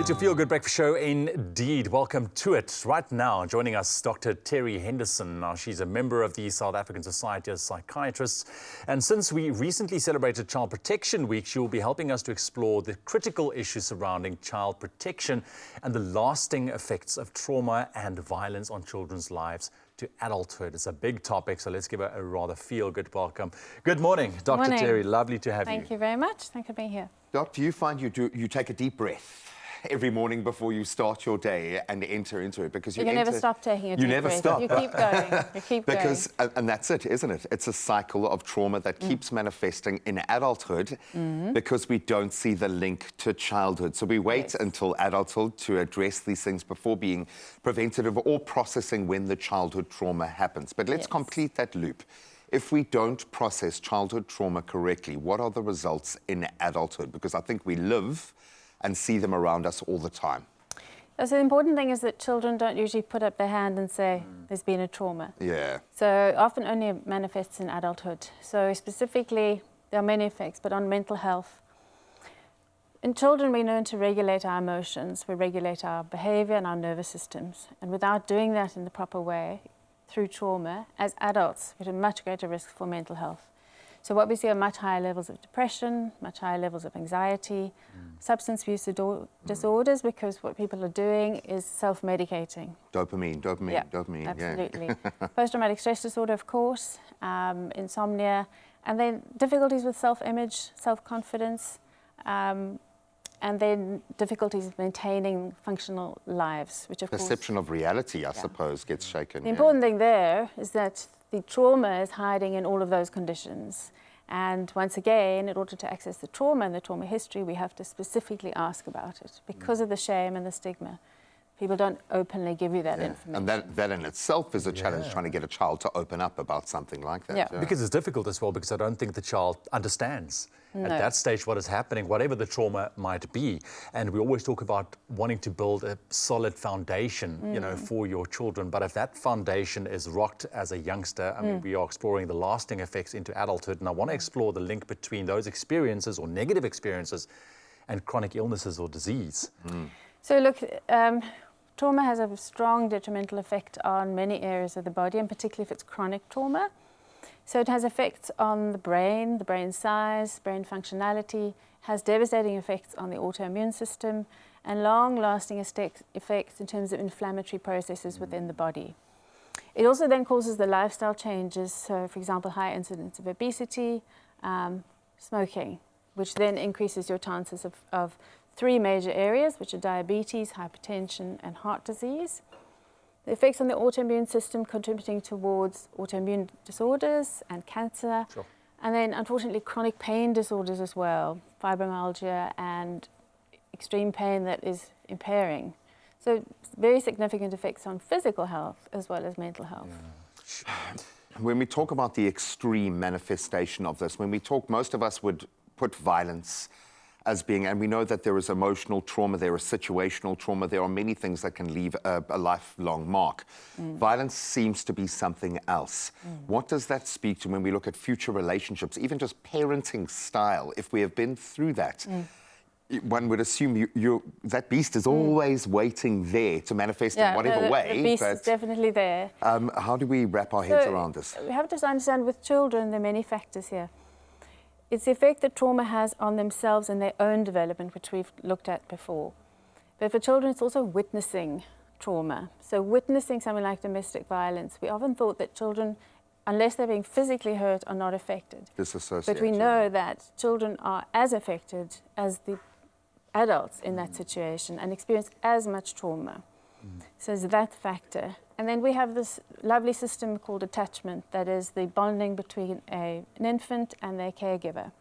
It's a feel-good breakfast show indeed. Welcome to it. Right now, joining us, Dr. Terry Henderson. Now, she's a member of the South African Society of Psychiatrists. And since we recently celebrated Child Protection Week, she will be helping us to explore the critical issues surrounding child protection and the lasting effects of trauma and violence on children's lives to adulthood. It's a big topic, so let's give her a rather feel-good welcome. Good morning, Dr. Morning. Terry. Lovely to have you. Thank you very much. Thank you for being here. Doc, do you find you take a deep breath every morning before you start your day and enter into it? Because you never stop taking a deep breath. You never stop. You keep going. You keep because, going. And that's it, isn't it? It's a cycle of trauma that keeps manifesting in adulthood because we don't see the link to childhood. So we wait until adulthood to address these things before being preventative or processing when the childhood trauma happens. But let's complete that loop. If we don't process childhood trauma correctly, what are the results in adulthood? Because I think we live and see them around us all the time. So the important thing is that children don't usually put up their hand and say, there's been a trauma. Yeah. So often only manifests in adulthood. So specifically, there are many effects, but on mental health. In children, we learn to regulate our emotions. We regulate our behavior and our nervous systems. And without doing that in the proper way, through trauma, as adults, we're at a much greater risk for mental health. So what we see are much higher levels of depression, much higher levels of anxiety, substance use disorders, because what people are doing is self-medicating. Dopamine, dopamine. Absolutely. Post-traumatic stress disorder, of course, insomnia, and then difficulties with self-image, self-confidence, and then difficulties maintaining functional lives, which of course... Perception of reality, I suppose, gets shaken. The important thing there is that the trauma is hiding in all of those conditions. And once again, in order to access the trauma and the trauma history, we have to specifically ask about it because of the shame and the stigma. People don't openly give you that information. And that in itself is a challenge, trying to get a child to open up about something like that. Yeah. Because it's difficult as well, because I don't think the child understands at that stage what is happening, whatever the trauma might be. And we always talk about wanting to build a solid foundation, you know, for your children. But if that foundation is rocked as a youngster, I mean, we are exploring the lasting effects into adulthood. And I want to explore the link between those experiences or negative experiences and chronic illnesses or disease. So look, trauma has a strong detrimental effect on many areas of the body, and particularly if it's chronic trauma. So it has effects on the brain size, brain functionality, has devastating effects on the autoimmune system, and long-lasting effects in terms of inflammatory processes within the body. It also then causes the lifestyle changes, so for example, high incidence of obesity, smoking, which then increases your chances of three major areas, which are diabetes, hypertension, and heart disease. The effects on the autoimmune system contributing towards autoimmune disorders and cancer. Sure. And then, unfortunately, chronic pain disorders as well, fibromyalgia and extreme pain that is impairing. So very significant effects on physical health as well as mental health. When we talk about the extreme manifestation of this, when we talk, most of us would put violence as being, and we know that there is emotional trauma, there is situational trauma, there are many things that can leave a lifelong mark. Violence seems to be something else. What does that speak to when we look at future relationships, even just parenting style? If we have been through that, one would assume that beast is always waiting there to manifest in whatever way. The beast is definitely there. How do we wrap our heads around this? We have to understand with children, there are many factors here. It's the effect that trauma has on themselves and their own development, which we've looked at before. But for children, it's also witnessing trauma. So witnessing something like domestic violence, we often thought that children, unless they're being physically hurt, are not affected. Disassociate. But we know that children are as affected as the adults in that situation and experience as much trauma. So there's that factor. And then we have this lovely system called attachment, that is the bonding between an infant and their caregiver.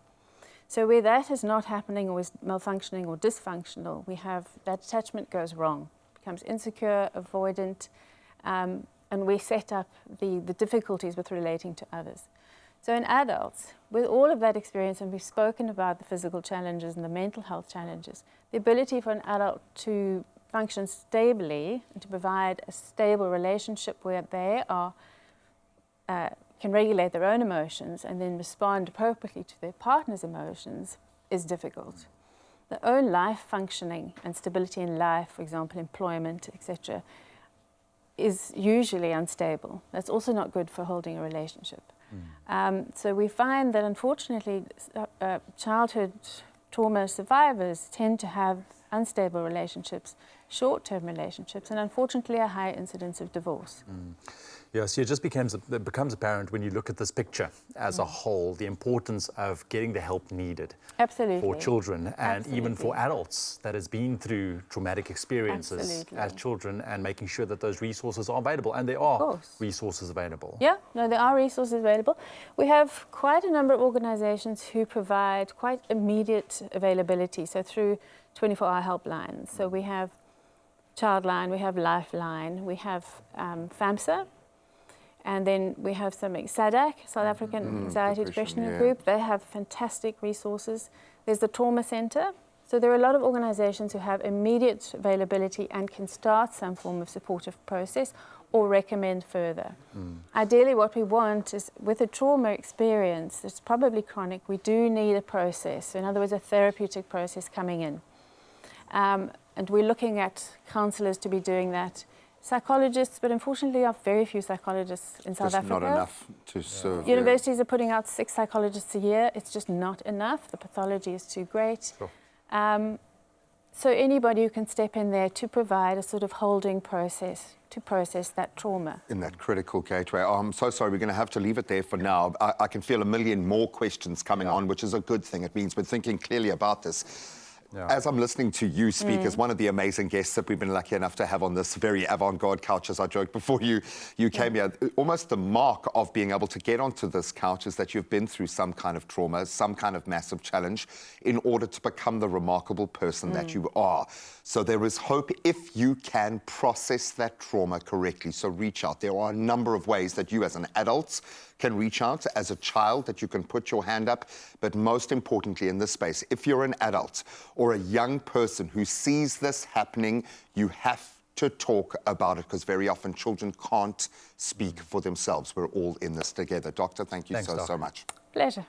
So where that is not happening or is malfunctioning or dysfunctional, we have that attachment goes wrong, becomes insecure, avoidant, and we set up the difficulties with relating to others. So in adults, with all of that experience, and we've spoken about the physical challenges and the mental health challenges, the ability for an adult to function stably and to provide a stable relationship where they are can regulate their own emotions and then respond appropriately to their partner's emotions is difficult. the own life functioning and stability in life, for example, employment, etc., is usually unstable. That's also not good for holding a relationship. So we find that unfortunately childhood trauma survivors tend to have unstable relationships, short-term relationships, and unfortunately a high incidence of divorce. Yeah, so it becomes apparent when you look at this picture as a whole, the importance of getting the help needed Absolutely. for children and even for Absolutely. adults that has been through traumatic experiences Absolutely. as children, and making sure that those resources are available, and there are course. resources available. Yeah, no, there are resources available. We have quite a number of organizations who provide quite immediate availability, so through 24-hour helplines. So we have Childline, we have Lifeline, we have FAMSA, and then we have some SADAG, South African Anxiety Depression, Depression yeah. Group. They have fantastic resources. There's the Trauma Center. So there are a lot of organizations who have immediate availability and can start some form of supportive process or recommend further. Ideally, what we want is, with a trauma experience that's probably chronic, we do need a process. So in other words, a therapeutic process coming in. And we're looking at counsellors to be doing that. Psychologists, but unfortunately there are very few psychologists in South Just Africa. not enough to serve. Universities are putting out 6 psychologists a year. It's just not enough. The pathology is too great. Sure. So anybody who can step in there to provide a sort of holding process to process that trauma. In that critical gateway. Oh, I'm so sorry, we're going to have to leave it there for now. I can feel a million more questions coming on, which is a good thing. It means we're thinking clearly about this. Yeah. As I'm listening to you speak as one of the amazing guests that we've been lucky enough to have on this very avant-garde couch, as I joked before you came here, almost the mark of being able to get onto this couch is that you've been through some kind of trauma, some kind of massive challenge in order to become the remarkable person that you are. So there is hope if you can process that trauma correctly. So reach out. There are a number of ways that you as an adult can reach out, as a child that you can put your hand up, but most importantly in this space, if you're an adult or a young person who sees this happening, you have to talk about it, because very often children can't speak for themselves. We're all in this together. Doctor, thank you Thanks, so Doc. much. Pleasure.